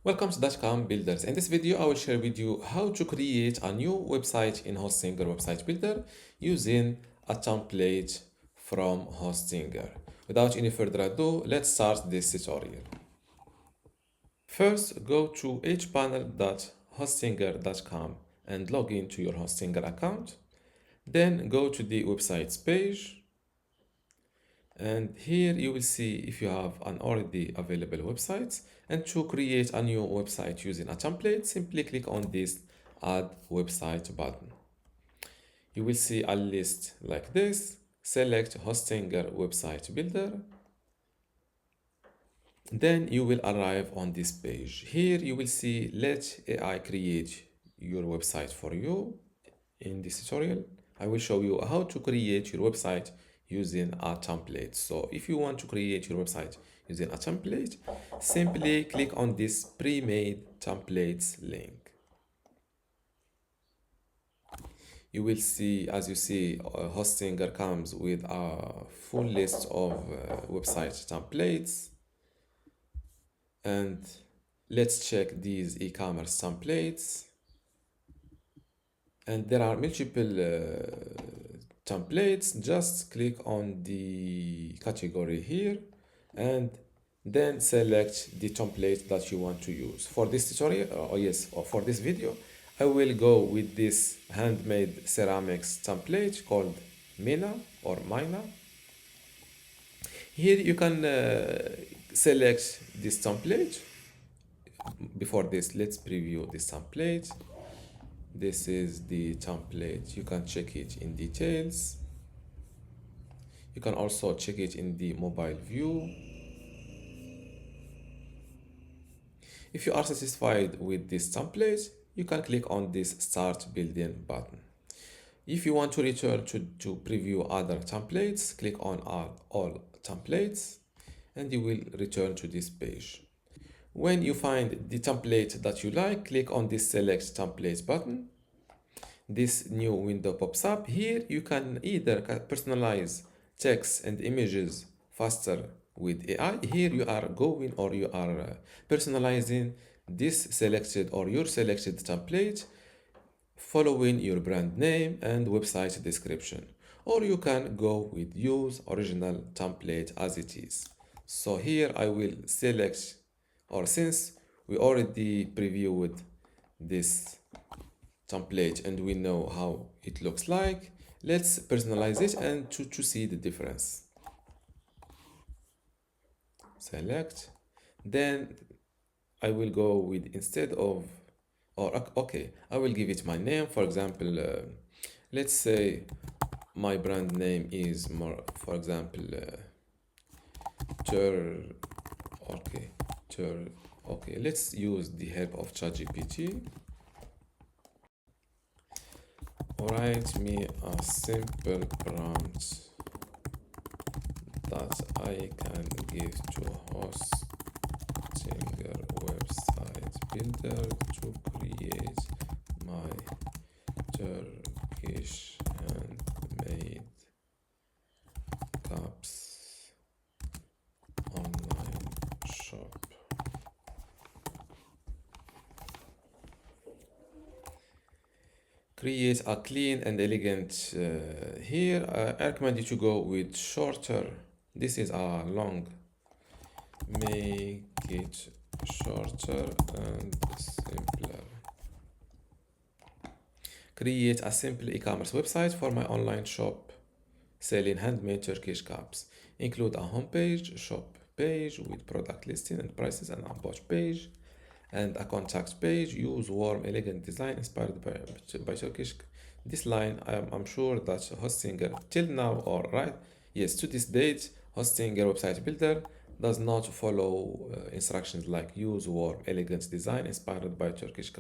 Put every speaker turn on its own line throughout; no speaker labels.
Welcome to dotcom.builders. In this video, I will share with you how to create a new website in Hostinger Website Builder using a template from Hostinger. Without any further ado, let's start this tutorial. First, go to hpanel.hostinger.com and log into your Hostinger account. Then go to the websites page. And here you will see if you have an already available website. And to create a new website using a template, simply click on this Add Website button. You will see a list like this. Select Hostinger Website Builder. Then you will arrive on this page. Here you will see Let AI create your website for you. In this tutorial, I will show you how to create your website using a template. So if you want to create your website using a template, simply click on this pre-made templates link. You will see, as you see, Hostinger comes with a full list of website templates. And let's check these e-commerce templates. And there are multiple templates. Just click on the category here and then select the template that you want to use. For this tutorial, or for this video, I will go with this handmade ceramics template called Mina or Mina. Here you can select this template. Before this, let's preview this template. This is the template. You can check it in details. You can also check it in the mobile view. If you are satisfied with this template, you can click on this Start Building button. If you want to return to preview other templates, click on all templates and you will return to this page. When you find the template that you like, click on this Select Templates button. This new window pops up. Here you can either personalize text and images faster with AI. Here you are going or you are personalizing this selected or your selected template following your brand name and website description. Or you can go with use original template as it is. So here I will select, or since we already previewed this template and we know how it looks like, let's personalize it and to see the difference. Select, then I will go with instead of, or okay, I will give it my name. For example, let's say my brand name is more, for example, okay, let's use the help of ChatGPT. Write me a simple prompt that I can give to Hostinger Website Builder to create my Turkish handmade cups online shop. Create a clean and elegant. Here I recommend you to go with shorter. This is a long. Make it shorter and simpler. Create a simple e-commerce website for my online shop selling handmade Turkish cups. Include a homepage, shop page with product listing and prices, and about page and a contact page. Use warm, elegant design inspired by Turkish. This line, I'm sure that Hostinger till now, or right, yes, to this date, Hostinger Website Builder does not follow instructions like use warm, elegant design inspired by Turkish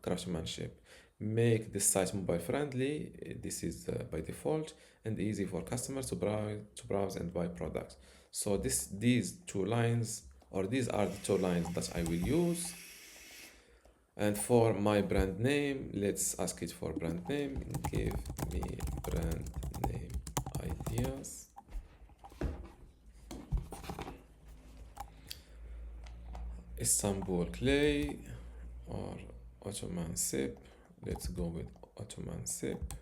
craftsmanship. Make this site mobile friendly. This is by default and easy for customers to browse and buy products. So these two lines, or these are the two lines that I will use. And for my brand name, let's ask it for brand name. Give me brand name ideas. Istanbul Clay or Ottoman Sip. Let's go with Ottoman Sip.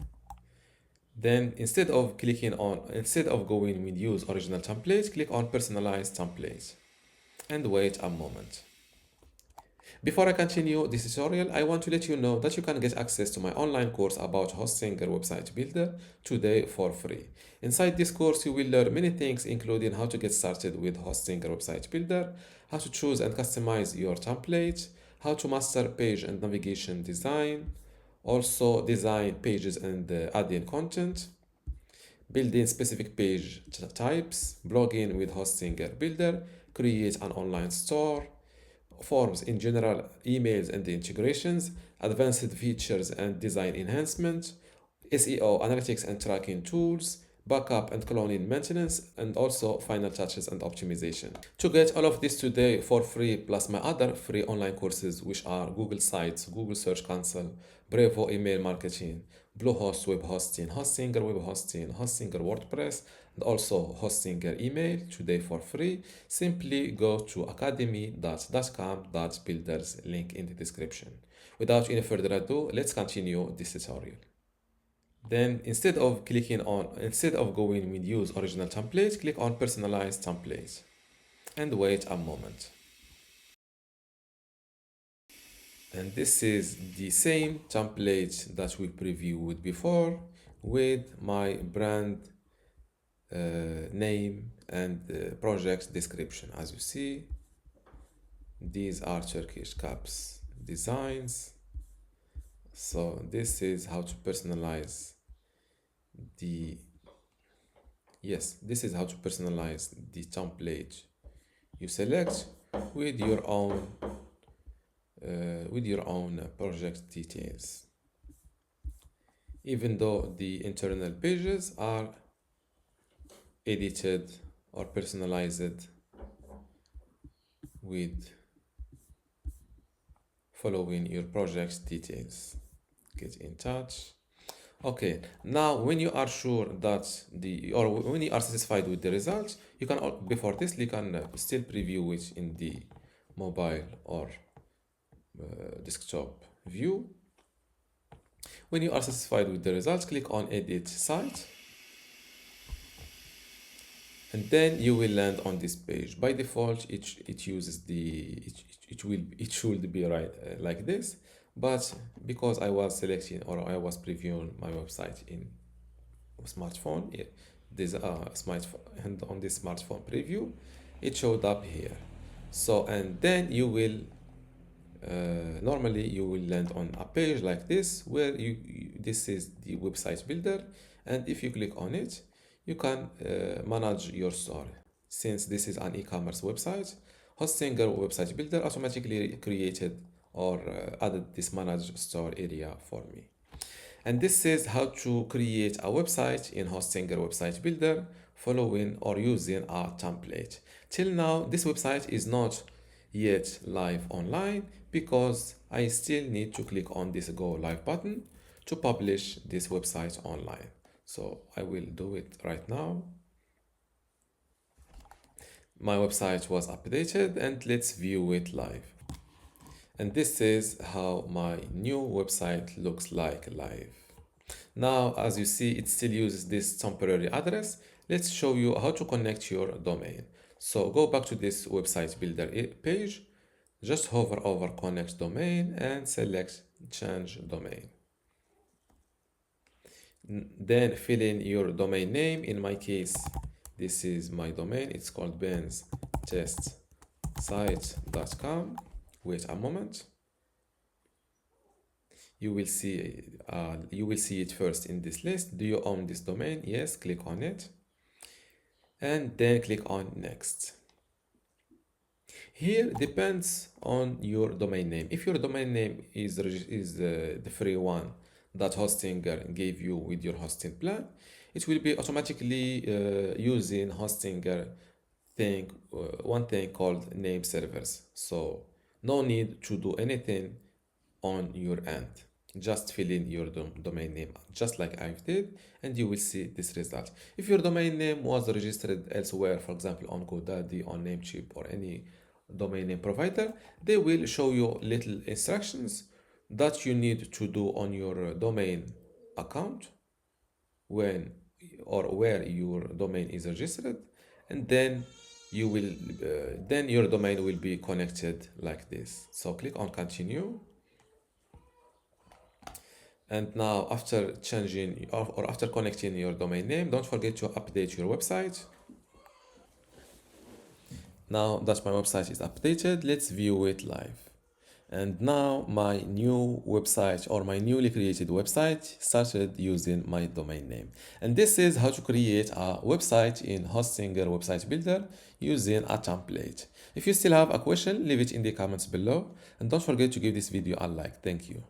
Then instead of going with use original template, click on personalize template and wait a moment. Before I continue this tutorial, I want to let you know that you can get access to my online course about hosting a website builder today for free. Inside this course, you will learn many things, including how to get started with hosting a website builder, how to choose and customize your templates, how to master page and navigation design, also design pages and add in content, building specific page types, blogging with Hostinger Builder, create an online store, forms in general, emails and integrations, advanced features and design enhancement, SEO, analytics and tracking tools, backup and cloning maintenance, and also final touches and optimization. To get all of this today for free, plus my other free online courses, which are Google Sites, Google Search Console, Brevo email marketing, Bluehost web hosting, Hostinger web hosting, Hostinger WordPress, and also Hostinger email today for free, simply go to academy.dotcom.builders, link in the description. Without any further ado, let's continue this tutorial. Then instead of going with use original template, click on personalize template and wait a moment. And this is the same template that we previewed before with my brand name and project description. As you see, these are Turkish caps designs. So this is how to personalize the this is how to personalize the template you select with your own project details, even though the internal pages are edited or personalized with following your project details. Get in touch. Okay, now when you are sure that when you are satisfied with the results, you can, before this, you can still preview it in the mobile or desktop view. When you are satisfied with the results, click on edit site, and then you will land on this page. By default, it uses it should be right like this, but because I was selecting or I was previewing my website in smartphone, this smartphone, and on this smartphone preview, it showed up here. So, and then you will normally you will land on a page like this where this is the website builder, and if you click on it, you can manage your store. Since this is an e-commerce website, Hostinger website builder automatically created or added this manage store area for me. And this is how to create a website in Hostinger website builder following or using a template. Till now, this website is not yet live online because I still need to click on this go live button to publish this website online. So I will do it right now. My website was updated and let's view it live. And this is how my new website looks like live. Now, as you see, it still uses this temporary address. Let's show you how to connect your domain. So go back to this website builder page, just hover over connect domain and select change domain. Then fill in your domain name. In my case, this is my domain. It's called benstestsite.com. Wait a moment. You will see it first in this list. Do you own this domain? Yes, click on it and then click on next. Here depends on your domain name. If your domain name is the free one that Hostinger gave you with your hosting plan, it will be automatically using Hostinger one thing called name servers. So no need to do anything on your end. Just fill in your domain name just like I did, and you will see this result. If your domain name was registered elsewhere, for example on GoDaddy, on Namecheap, or any domain name provider, they will show you little instructions that you need to do on your domain account when or where your domain is registered, and then you will then your domain will be connected like this. So click on continue. And now after changing or after connecting your domain name, don't forget to update your website. Now that my website is updated, let's view it live. And now my new website or my newly created website started using my domain name. And this is how to create a website in Hostinger Website Builder using a template. If you still have a question, leave it in the comments below. And don't forget to give this video a like. Thank you.